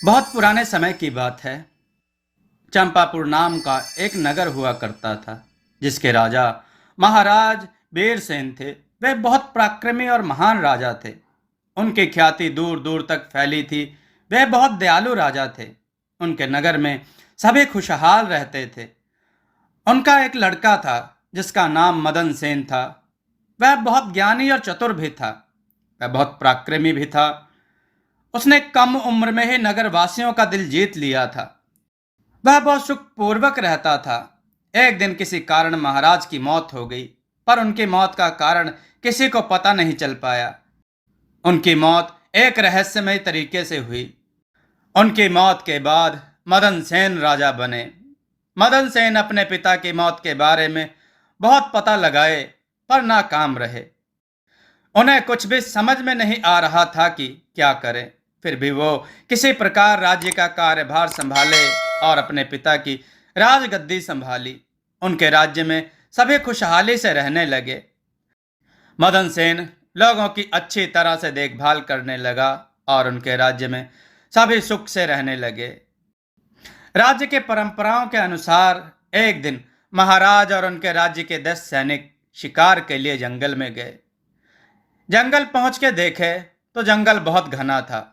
बहुत पुराने समय की बात है। चंपापुर नाम का एक नगर हुआ करता था, जिसके राजा महाराज बीरसेन थे। वे बहुत पराक्रमी और महान राजा थे। उनकी ख्याति दूर दूर तक फैली थी। वे बहुत दयालु राजा थे। उनके नगर में सभी खुशहाल रहते थे। उनका एक लड़का था, जिसका नाम मदन सेन था। वह बहुत ज्ञानी और चतुर भी था। वह बहुत पराक्रमी भी था। उसने कम उम्र में ही नगर वासियों का दिल जीत लिया था। वह बहुत सुखपूर्वक रहता था। एक दिन किसी कारण महाराज की मौत हो गई, पर उनकी मौत का कारण किसी को पता नहीं चल पाया। उनकी मौत एक रहस्यमय तरीके से हुई। उनकी मौत के बाद मदन सेन राजा बने। मदन सेन अपने पिता की मौत के बारे में बहुत पता लगाए, पर नाकाम रहे। उन्हें कुछ भी समझ में नहीं आ रहा था कि क्या करें। फिर भी वो किसी प्रकार राज्य का कार्यभार संभाले और अपने पिता की राजगद्दी संभाली। उनके राज्य में सभी खुशहाली से रहने लगे। मदन सेन लोगों की अच्छी तरह से देखभाल करने लगा और उनके राज्य में सभी सुख से रहने लगे। राज्य के परंपराओं के अनुसार एक दिन महाराज और उनके राज्य के 10 सैनिक शिकार के लिए जंगल में गए। जंगल पहुंच के देखे तो जंगल बहुत घना था।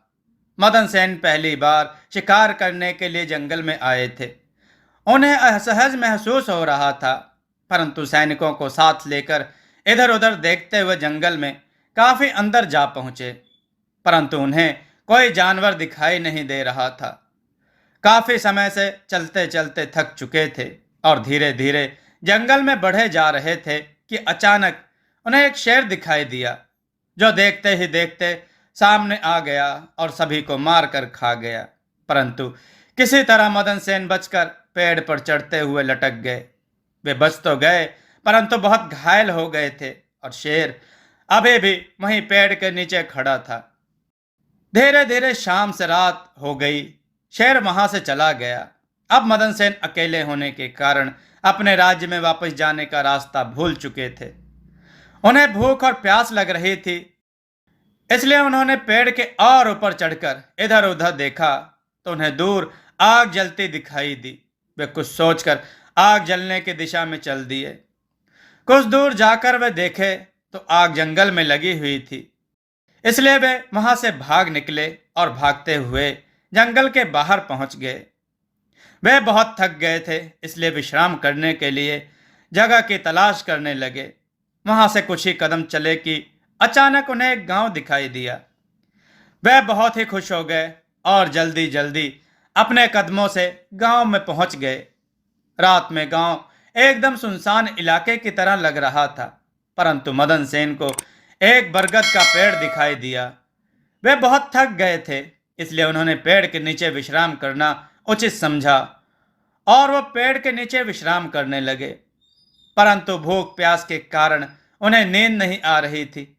मदन सेन पहली बार शिकार करने के लिए जंगल में आए थे। उन्हें असहज महसूस हो रहा था, परंतु सैनिकों को साथ लेकर इधर उधर देखते हुए जंगल में काफी अंदर जा पहुंचे, परंतु उन्हें कोई जानवर दिखाई नहीं दे रहा था। काफी समय से चलते चलते थक चुके थे और धीरे धीरे जंगल में बढ़े जा रहे थे कि अचानक उन्हें एक शेर दिखाई दिया, जो देखते ही देखते सामने आ गया और सभी को मार कर खा गया। परंतु किसी तरह मदन सेन बचकर पेड़ पर चढ़ते हुए लटक गए। वे बच तो गए, परंतु बहुत घायल हो गए थे और शेर अभी भी वहीं पेड़ के नीचे खड़ा था। धीरे धीरे शाम से रात हो गई। शेर वहां से चला गया। अब मदन सेन अकेले होने के कारण अपने राज्य में वापस जाने का रास्ता भूल चुके थे। उन्हें भूख और प्यास लग रही थी, इसलिए उन्होंने पेड़ के और ऊपर चढ़कर इधर उधर देखा तो उन्हें दूर आग जलती दिखाई दी। वे कुछ सोचकर आग जलने की दिशा में चल दिए। कुछ दूर जाकर वे देखे तो आग जंगल में लगी हुई थी, इसलिए वे वहां से भाग निकले और भागते हुए जंगल के बाहर पहुंच गए। वे बहुत थक गए थे, इसलिए विश्राम करने के लिए जगह की तलाश करने लगे। वहां से कुछ ही कदम चले कि अचानक उन्हें एक गांव दिखाई दिया। वे बहुत ही खुश हो गए और जल्दी जल्दी अपने कदमों से गांव में पहुंच गए। रात में गांव एकदम सुनसान इलाके की तरह लग रहा था, परंतु मदन सेन को एक बरगद का पेड़ दिखाई दिया। वे बहुत थक गए थे, इसलिए उन्होंने पेड़ के नीचे विश्राम करना उचित समझा और वो पेड़ के नीचे विश्राम करने लगे। परंतु भूख प्यास के कारण उन्हें नींद नहीं आ रही थी।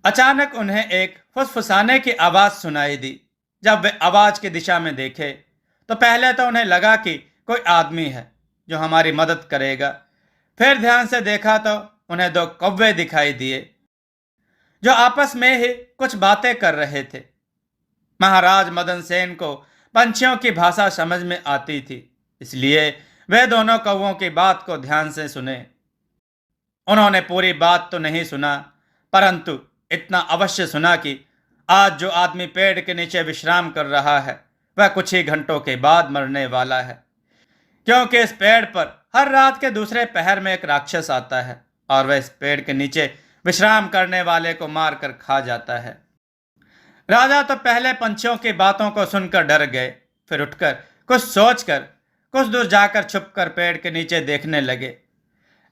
अचानक उन्हें एक फुसफुसाने की आवाज सुनाई दी। जब वे आवाज की दिशा में देखे तो पहले तो उन्हें लगा कि कोई आदमी है जो हमारी मदद करेगा। फिर ध्यान से देखा तो उन्हें 2 कौवे दिखाई दिए, जो आपस में ही कुछ बातें कर रहे थे। महाराज मदन सेन को पंछियों की भाषा समझ में आती थी, इसलिए वे दोनों कौवों की बात को ध्यान से सुने। उन्होंने पूरी बात तो नहीं सुना, परंतु इतना अवश्य सुना कि आज जो आदमी पेड़ के नीचे विश्राम कर रहा है, वह कुछ ही घंटों के बाद मरने वाला है, क्योंकि इस पेड़ पर हर रात के दूसरे पहर में एक राक्षस आता है और वह इस पेड़ के नीचे विश्राम करने वाले को मार कर खा जाता है। राजा तो पहले पंछियों की बातों को सुनकर डर गए, फिर उठकर कुछ सोचकर कुछ दूर जाकर छुपकर पेड़ के नीचे देखने लगे।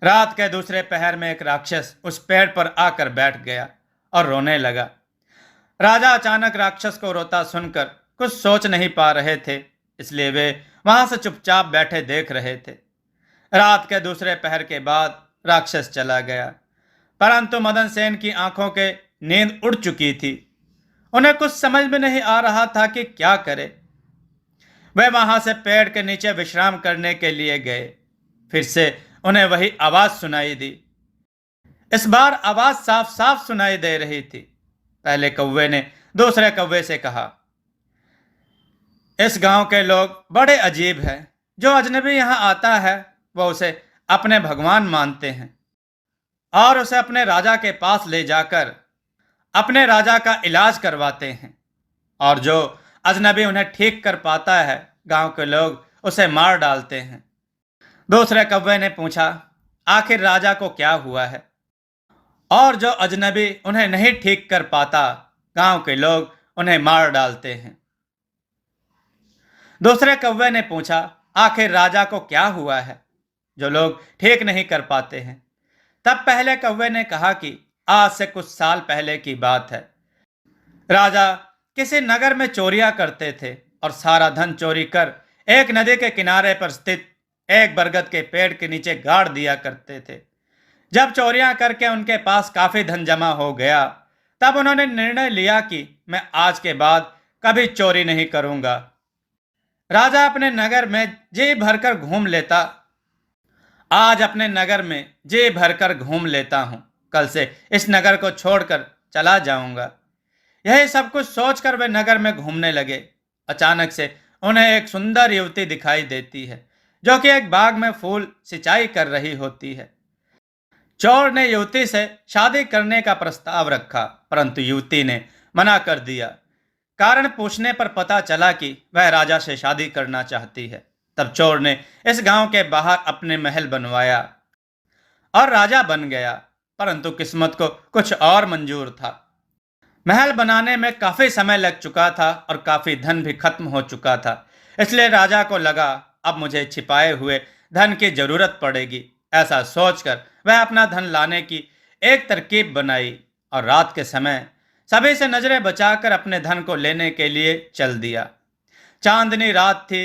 रात के दूसरे पहर में एक राक्षस उस पेड़ पर आकर बैठ गया और रोने लगा। राजा अचानक राक्षस को रोता सुनकर कुछ सोच नहीं पा रहे थे, इसलिए वे वहां से चुपचाप बैठे देख रहे थे। रात के दूसरे पहर के बाद राक्षस चला गया, परंतु मदन सेन की आंखों के नींद उड़ चुकी थी। उन्हें कुछ समझ में नहीं आ रहा था कि क्या करे। वे वहां से पेड़ के नीचे विश्राम करने के लिए गए। फिर से उन्हें वही आवाज सुनाई दी। इस बार आवाज साफ साफ सुनाई दे रही थी। पहले कौवे ने दूसरे कौवे से कहा, इस गांव के लोग बड़े अजीब हैं। जो अजनबी यहाँ आता है वो उसे अपने भगवान मानते हैं और उसे अपने राजा के पास ले जाकर अपने राजा का इलाज करवाते हैं। और जो अजनबी उन्हें ठीक कर पाता है, गांव के लोग उसे मार डालते हैं। दूसरे कौवे ने पूछा, आखिर राजा को क्या हुआ है? और जो अजनबी उन्हें नहीं ठीक कर पाता, गांव के लोग उन्हें मार डालते हैं। दूसरे कौवे ने पूछा, आखिर राजा को क्या हुआ है जो लोग ठीक नहीं कर पाते हैं? तब पहले कौवे ने कहा कि आज से कुछ साल पहले की बात है। राजा किसी नगर में चोरियां करते थे और सारा धन चोरी कर एक नदी के किनारे पर स्थित एक बरगद के पेड़ के नीचे गाड़ दिया करते थे। जब चोरियां करके उनके पास काफी धन जमा हो गया, तब उन्होंने निर्णय लिया कि मैं आज के बाद कभी चोरी नहीं करूंगा। राजा अपने नगर में जी भरकर घूम लेता आज अपने नगर में जी भरकर घूम लेता हूँ, कल से इस नगर को छोड़कर चला जाऊंगा। यही सब कुछ सोचकर वे नगर में घूमने लगे। अचानक से उन्हें एक सुंदर युवती दिखाई देती है जो कि एक बाग में फूल सिंचाई कर रही होती है। चोर ने युवती से शादी करने का प्रस्ताव रखा, परंतु युवती ने मना कर दिया। कारण पूछने पर पता चला कि वह राजा से शादी करना चाहती है। तब चोर ने इस गांव के बाहर अपने महल बनवाया और राजा बन गया, परंतु किस्मत को कुछ और मंजूर था। महल बनाने में काफी समय लग चुका था और काफी धन भी खत्म हो चुका था। इसलिए राजा को लगा अब मुझे छिपाए हुए धन की जरूरत पड़ेगी। ऐसा सोचकर वह अपना धन लाने की एक तरकीब बनाई और रात के समय सभी से नजरें बचाकर अपने धन को लेने के लिए चल दिया। चांदनी रात थी।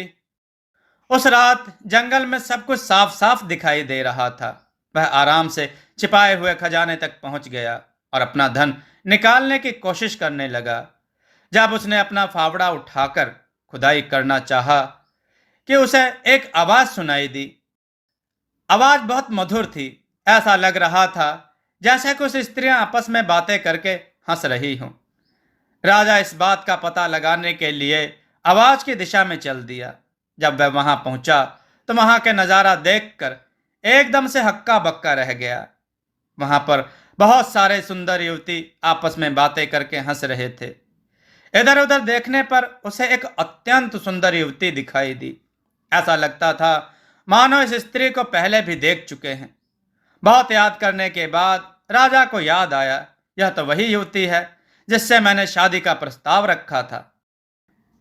उस रात जंगल में सब कुछ साफ साफ दिखाई दे रहा था। वह आराम से छिपाए हुए खजाने तक पहुंच गया और अपना धन निकालने की कोशिश करने लगा। जब उसने अपना फावड़ा उठाकर खुदाई करना चाहा कि उसे एक आवाज सुनाई दी। आवाज बहुत मधुर थी। ऐसा लग रहा था जैसे कुछ स्त्रियां आपस में बातें करके हंस रही हों। राजा इस बात का पता लगाने के लिए आवाज की दिशा में चल दिया। जब वह वहां पहुंचा तो वहां के नजारा देखकर एकदम से हक्का बक्का रह गया। वहां पर बहुत सारे सुंदर युवती आपस में बातें करके हंस रहे थे। इधर उधर देखने पर उसे एक अत्यंत सुंदर युवती दिखाई दी। ऐसा लगता था मानो इस स्त्री को पहले भी देख चुके हैं। बहुत याद करने के बाद राजा को याद आया, यह तो वही युवती है जिससे मैंने शादी का प्रस्ताव रखा था।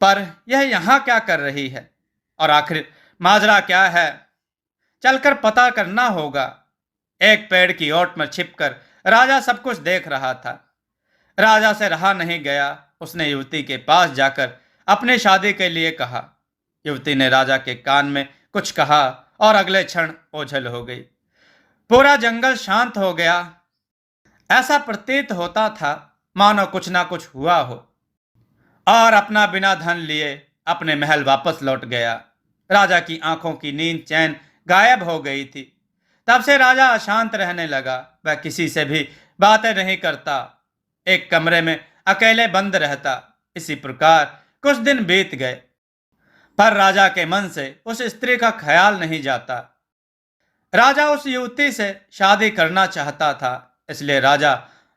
पर यह यहाँ क्या कर रही है और आखिर माजरा क्या है? चलकर पता करना होगा। एक पेड़ की ओट में छिपकर राजा सब कुछ देख रहा था। राजा से रहा नहीं गया। उसने युवती के पास जाकर अपनी शादी के लिए कहा। युवती ने राजा के कान में कुछ कहा और अगले क्षण ओझल हो गई। पूरा जंगल शांत हो गया। ऐसा प्रतीत होता था मानो कुछ ना कुछ हुआ हो। और अपना बिना धन लिए अपने महल वापस लौट गया। राजा की आंखों की नींद चैन गायब हो गई थी। तब से राजा अशांत रहने लगा। वह किसी से भी बातें नहीं करता, एक कमरे में अकेले बंद रहता। इसी प्रकार कुछ दिन बीत गए, पर राजा के मन से उस स्त्री का ख्याल नहीं जाता। राजा उस युवती से शादी करना चाहता था, इसलिए राजा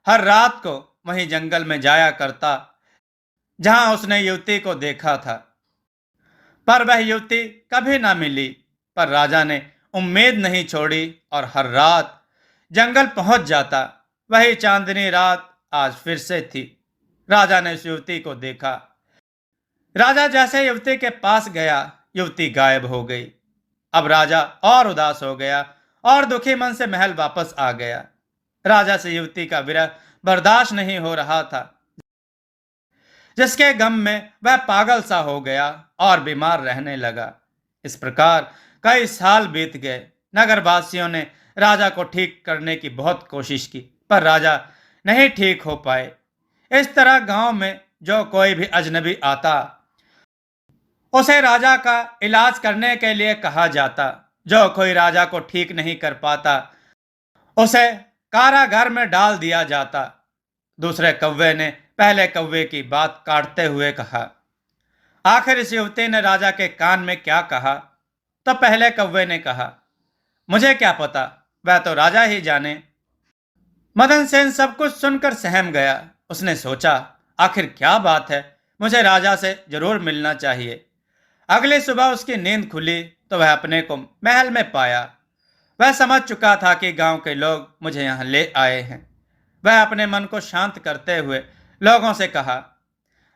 हर रात को वहीं जंगल में जाया करता जहां उसने युवती को देखा था। पर वह युवती कभी ना मिली। पर राजा ने उम्मीद नहीं छोड़ी और हर रात जंगल पहुंच जाता। वही चांदनी रात आज फिर से थी। राजा ने उस युवती को देखा। राजा जैसे युवती के पास गया, युवती गायब हो गई। अब राजा और उदास हो गया और दुखी मन से महल वापस आ गया। राजा से युवती का विरह बर्दाश्त नहीं हो रहा था, जिसके गम में वह पागल सा हो गया और बीमार रहने लगा। इस प्रकार कई साल बीत गए। नगरवासियों ने राजा को ठीक करने की बहुत कोशिश की, पर राजा नहीं ठीक हो पाए। इस तरह गांव में जो कोई भी अजनबी आता, उसे राजा का इलाज करने के लिए कहा जाता। जो कोई राजा को ठीक नहीं कर पाता, उसे कारागार में डाल दिया जाता। दूसरे कौवे ने पहले कौवे की बात काटते हुए कहा, आखिर इस युवती ने राजा के कान में क्या कहा? तो पहले कौवे ने कहा, मुझे क्या पता, वह तो राजा ही जाने। मदन सेन सब कुछ सुनकर सहम गया। उसने सोचा, आखिर क्या बात है, मुझे राजा से जरूर मिलना चाहिए। अगली सुबह उसकी नींद खुली तो वह अपने को महल में पाया। वह समझ चुका था कि गांव के लोग मुझे यहाँ ले आए हैं। वह अपने मन को शांत करते हुए लोगों से कहा,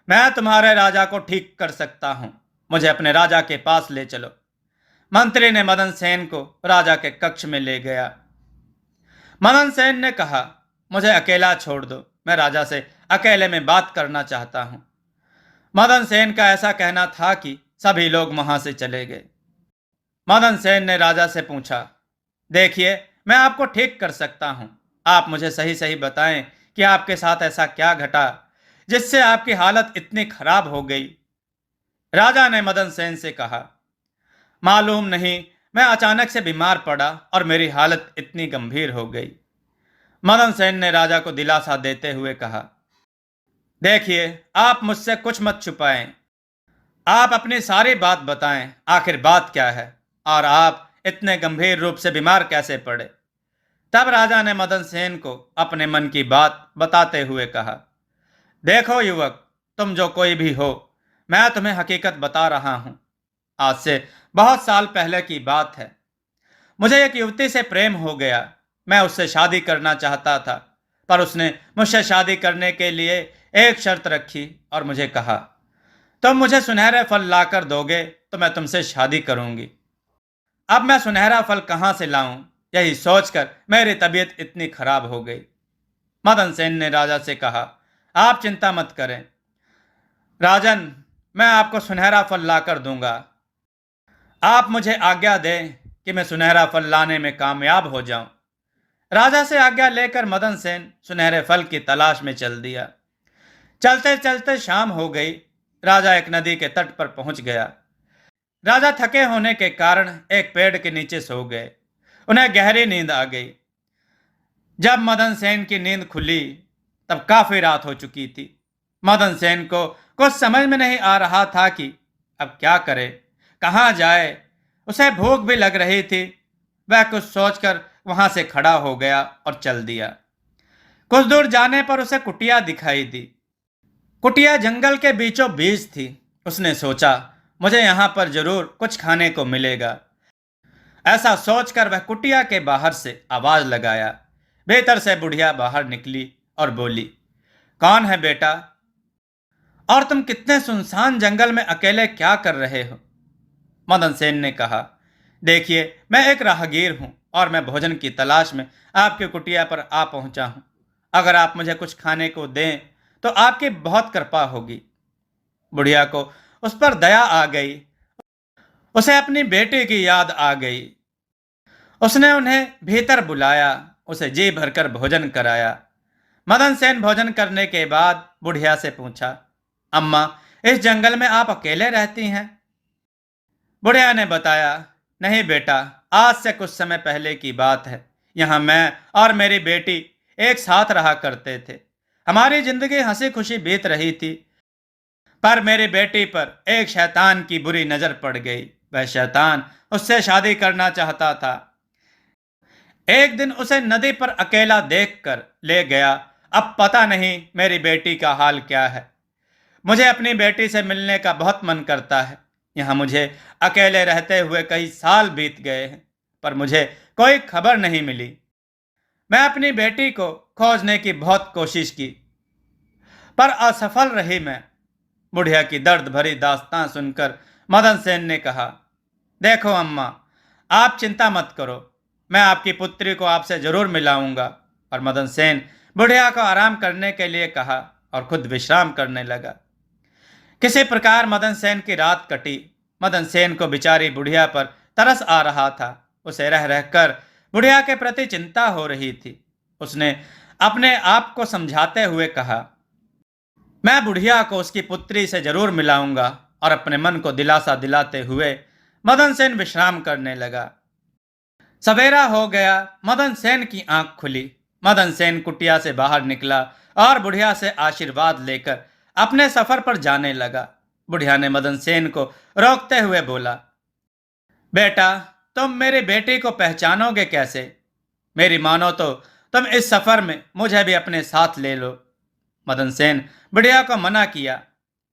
मैं तुम्हारे राजा को ठीक कर सकता हूँ, मुझे अपने राजा के पास ले चलो। मंत्री ने मदन सेन को राजा के कक्ष में ले गया। मदन सेन ने कहा, मुझे अकेला छोड़ दो, मैं राजा से अकेले में बात करना चाहता हूँ। मदन सेन का ऐसा कहना था कि सभी लोग वहां से चले गए। मदन सेन ने राजा से पूछा, देखिए, मैं आपको ठीक कर सकता हूं, आप मुझे सही सही बताएं कि आपके साथ ऐसा क्या घटा जिससे आपकी हालत इतनी खराब हो गई। राजा ने मदन सेन से कहा, मालूम नहीं, मैं अचानक से बीमार पड़ा और मेरी हालत इतनी गंभीर हो गई। मदन सेन ने राजा को दिलासा देते हुए कहा, देखिए, आप मुझसे कुछ मत छुपाएं, आप अपनी सारी बात बताएं, आखिर बात क्या है और आप इतने गंभीर रूप से बीमार कैसे पड़े। तब राजा ने मदन सेन को अपने मन की बात बताते हुए कहा, देखो युवक, तुम जो कोई भी हो, मैं तुम्हें हकीकत बता रहा हूं। आज से बहुत साल पहले की बात है। मुझे एक युवती से प्रेम हो गया। मैं उससे शादी करना चाहता था, पर उसने मुझसे शादी करने के लिए एक शर्त रखी और मुझे कहा, तुम मुझे सुनहरे फल लाकर दोगे तो मैं तुमसे शादी करूंगी। अब मैं सुनहरा फल कहां से लाऊं, यही सोचकर मेरी तबीयत इतनी खराब हो गई। मदन सेन ने राजा से कहा, आप चिंता मत करें राजन, मैं आपको सुनहरा फल लाकर दूंगा। आप मुझे आज्ञा दें कि मैं सुनहरा फल लाने में कामयाब हो जाऊं। राजा से आज्ञा लेकर मदन सेन सुनहरे फल की तलाश में चल दिया। चलते चलते शाम हो गई। राजा एक नदी के तट पर पहुंच गया। राजा थके होने के कारण एक पेड़ के नीचे सो गए। उन्हें गहरी नींद आ गई। जब मदन सेन की नींद खुली तब काफी रात हो चुकी थी। मदन सेन को कुछ समझ में नहीं आ रहा था कि अब क्या करे, कहाँ जाए। उसे भूख भी लग रही थी। वह कुछ सोचकर वहां से खड़ा हो गया और चल दिया। कुछ दूर जाने पर उसे कुटिया दिखाई दी। कुटिया जंगल के बीचों बीच थी। उसने सोचा, मुझे यहाँ पर जरूर कुछ खाने को मिलेगा। ऐसा सोचकर वह कुटिया के बाहर से आवाज लगाया। भीतर से बुढ़िया बाहर निकली और बोली, कौन है बेटा, और तुम कितने सुनसान जंगल में अकेले क्या कर रहे हो? मदन सेन ने कहा, देखिए, मैं एक राहगीर हूं और मैं भोजन की तलाश में आपकी कुटिया पर आ पहुंचा हूं। अगर आप मुझे कुछ खाने को दें तो आपकी बहुत कृपा होगी। बुढ़िया को उस पर दया आ गई। उसे अपनी बेटी की याद आ गई। उसने उन्हें भीतर बुलाया, उसे जी भरकर भोजन कराया। मदन सेन भोजन करने के बाद बुढ़िया से पूछा, अम्मा, इस जंगल में आप अकेले रहती हैं? बुढ़िया ने बताया, नहीं बेटा, आज से कुछ समय पहले की बात है। यहाँ मैं और मेरी बेटी एक साथ रहा करते थे। हमारी जिंदगी हंसी खुशी बीत रही थी, पर मेरी बेटी पर एक शैतान की बुरी नजर पड़ गई। वह शैतान उससे शादी करना चाहता था। एक दिन उसे नदी पर अकेला देखकर ले गया। अब पता नहीं मेरी बेटी का हाल क्या है। मुझे अपनी बेटी से मिलने का बहुत मन करता है। यहाँ मुझे अकेले रहते हुए कई साल बीत गए हैं, पर मुझे कोई खबर नहीं मिली। मैं अपनी बेटी को खोजने की बहुत कोशिश की, पर असफल रही मैं। बुढ़िया की दर्द भरी दास्तां सुनकर मदन सेन ने कहा, देखो अम्मा, आप चिंता मत करो, मैं आपकी पुत्री को आपसे जरूर मिलाऊंगा। और मदन सेन बुढ़िया को आराम करने के लिए कहा और खुद विश्राम करने लगा। किसी प्रकार मदन सेन की रात कटी। मदन सेन को बेचारी बुढ़िया पर तरस आ रहा था। उसे रह रहकर बुढ़िया के प्रति चिंता हो रही थी। उसने अपने आप को समझाते हुए कहा, मैं बुढ़िया को उसकी पुत्री से जरूर मिलाऊंगा। और अपने मन को दिलासा दिलाते हुए मदन सेन विश्राम करने लगा। सवेरा हो गया। मदन सेन की आंख खुली। मदन सेन कुटिया से बाहर निकला और बुढ़िया से आशीर्वाद लेकर अपने सफर पर जाने लगा। बुढ़िया ने मदन सेन को रोकते हुए बोला, बेटा, तुम मेरी बेटी को पहचानोगे कैसे? मेरी मानो तो तुम इस सफर में मुझे भी अपने साथ ले लो। मदन सेन बुढ़िया को मना किया,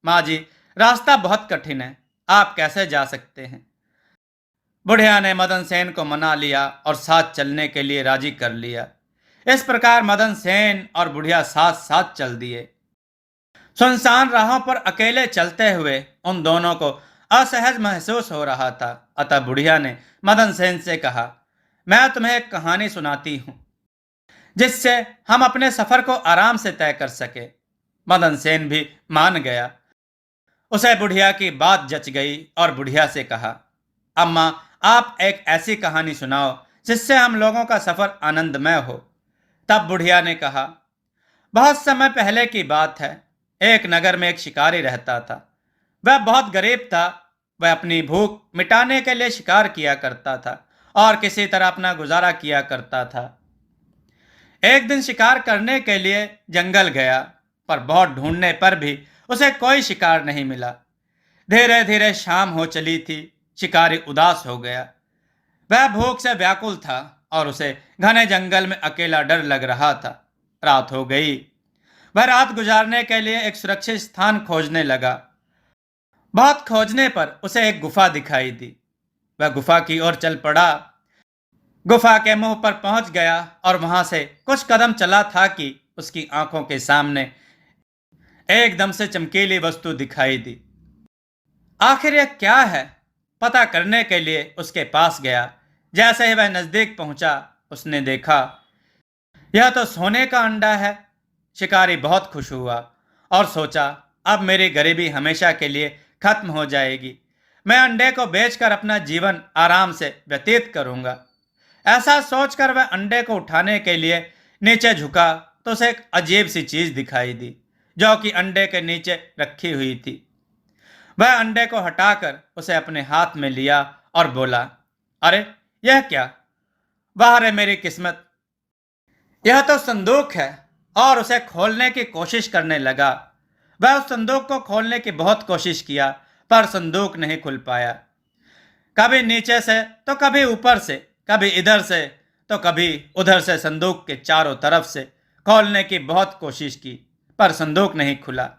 माँ जी, रास्ता बहुत कठिन है, आप कैसे जा सकते हैं? बुढ़िया ने मदन सेन को मना लिया और साथ चलने के लिए राजी कर लिया। इस प्रकार मदन सेन और बुढ़िया साथ साथ चल दिए। सुनसान राहों पर अकेले चलते हुए उन दोनों को असहज महसूस हो रहा था। अतः बुढ़िया ने मदन सेन से कहा, मैं तुम्हें एक कहानी सुनाती हूं जिससे हम अपने सफर को आराम से तय कर सके। मदन सेन भी मान गया। उसे बुढ़िया की बात जच गई और बुढ़िया से कहा, अम्मा, आप एक ऐसी कहानी सुनाओ जिससे हम लोगों का सफर आनंदमय हो। तब बुढ़िया ने कहा, बहुत समय पहले की बात है। एक नगर में एक शिकारी रहता था। वह बहुत गरीब था। वह अपनी भूख मिटाने के लिए शिकार किया करता था और किसी तरह अपना गुजारा किया करता था। एक दिन शिकार करने के लिए जंगल गया, पर बहुत ढूंढने पर भी उसे कोई शिकार नहीं मिला। धीरे धीरे शाम हो चली थी। शिकारी उदास हो गया। वह भूख से व्याकुल था और उसे घने जंगल में अकेला डर लग रहा था। रात हो गई। वह रात गुजारने के लिए एक सुरक्षित स्थान खोजने लगा। बहुत खोजने पर उसे एक गुफा दिखाई दी। वह गुफा की ओर चल पड़ा। गुफा के मुंह पर पहुंच गया और वहां से कुछ कदम चला था कि उसकी आंखों के सामने एकदम से चमकीली वस्तु दिखाई दी। आखिर यह क्या है? पता करने के लिए उसके पास गया। जैसे ही वह नजदीक पहुंचा, उसने देखा यह तो सोने का अंडा है। शिकारी बहुत खुश हुआ और सोचा, अब मेरी गरीबी हमेशा के लिए खत्म हो जाएगी। मैं अंडे को बेचकर अपना जीवन आराम से व्यतीत करूंगा। ऐसा सोचकर वह अंडे को उठाने के लिए नीचे झुका तो उसे एक अजीब सी चीज दिखाई दी जो कि अंडे के नीचे रखी हुई थी। वह अंडे को हटाकर उसे अपने हाथ में लिया और बोला, अरे यह क्या? वाह रे मेरी किस्मत, यह तो संदूक है। और उसे खोलने की कोशिश करने लगा। वह उस संदूक को खोलने की बहुत कोशिश किया, पर संदूक नहीं खुल पाया। कभी नीचे से तो कभी ऊपर से, कभी इधर से तो कभी उधर से संदूक के चारों तरफ से खोलने की बहुत कोशिश की, पर संदूक नहीं खुला।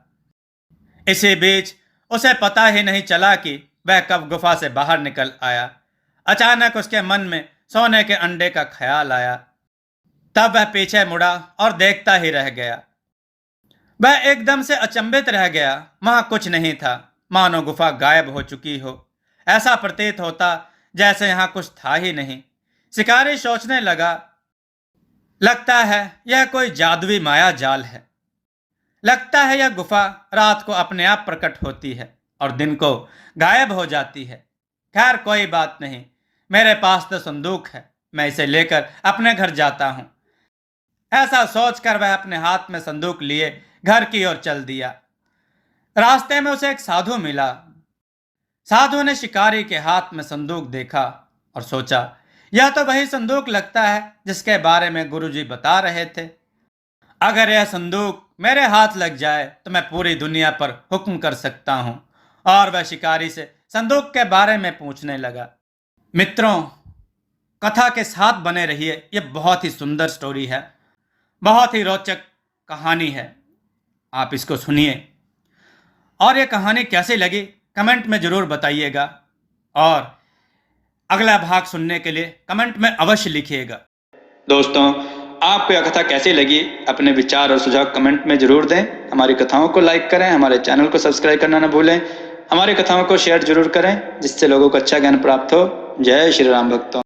इसी बीच उसे पता ही नहीं चला कि वह कब गुफा से बाहर निकल आया। अचानक उसके मन में सोने के अंडे का ख्याल आया। तब वह पीछे मुड़ा और देखता ही रह गया। वह एकदम से अचंभित रह गया। वहां कुछ नहीं था, मानो गुफा गायब हो चुकी हो। ऐसा प्रतीत होता जैसे यहां कुछ था ही नहीं। शिकारी सोचने लगा, लगता है यह कोई जादुई माया जाल है। लगता है यह गुफा रात को अपने आप प्रकट होती है और दिन को गायब हो जाती है। खैर कोई बात नहीं, मेरे पास तो संदूक है, मैं इसे लेकर अपने घर जाता हूं। ऐसा सोचकर वह अपने हाथ में संदूक लिए घर की ओर चल दिया। रास्ते में उसे एक साधु मिला। साधु ने शिकारी के हाथ में संदूक देखा और सोचा, यह तो वही संदूक लगता है जिसके बारे में गुरुजी बता रहे थे। अगर यह संदूक मेरे हाथ लग जाए तो मैं पूरी दुनिया पर हुक्म कर सकता हूं। और वह शिकारी से संदूक के बारे में पूछने लगा। मित्रों, कथा के साथ बने रहिए। यह बहुत ही सुंदर स्टोरी है, बहुत ही रोचक कहानी है। आप इसको सुनिए और यह कहानी कैसी लगी कमेंट में जरूर बताइएगा। और अगला भाग सुनने के लिए कमेंट में अवश्य लिखिएगा। दोस्तों, आपको यह कथा कैसी लगी अपने विचार और सुझाव कमेंट में जरूर दें। हमारी कथाओं को लाइक करें, हमारे चैनल को सब्सक्राइब करना न भूलें। हमारी कथाओं को शेयर जरूर करें जिससे लोगों को अच्छा ज्ञान प्राप्त हो। जय श्री राम भक्तों।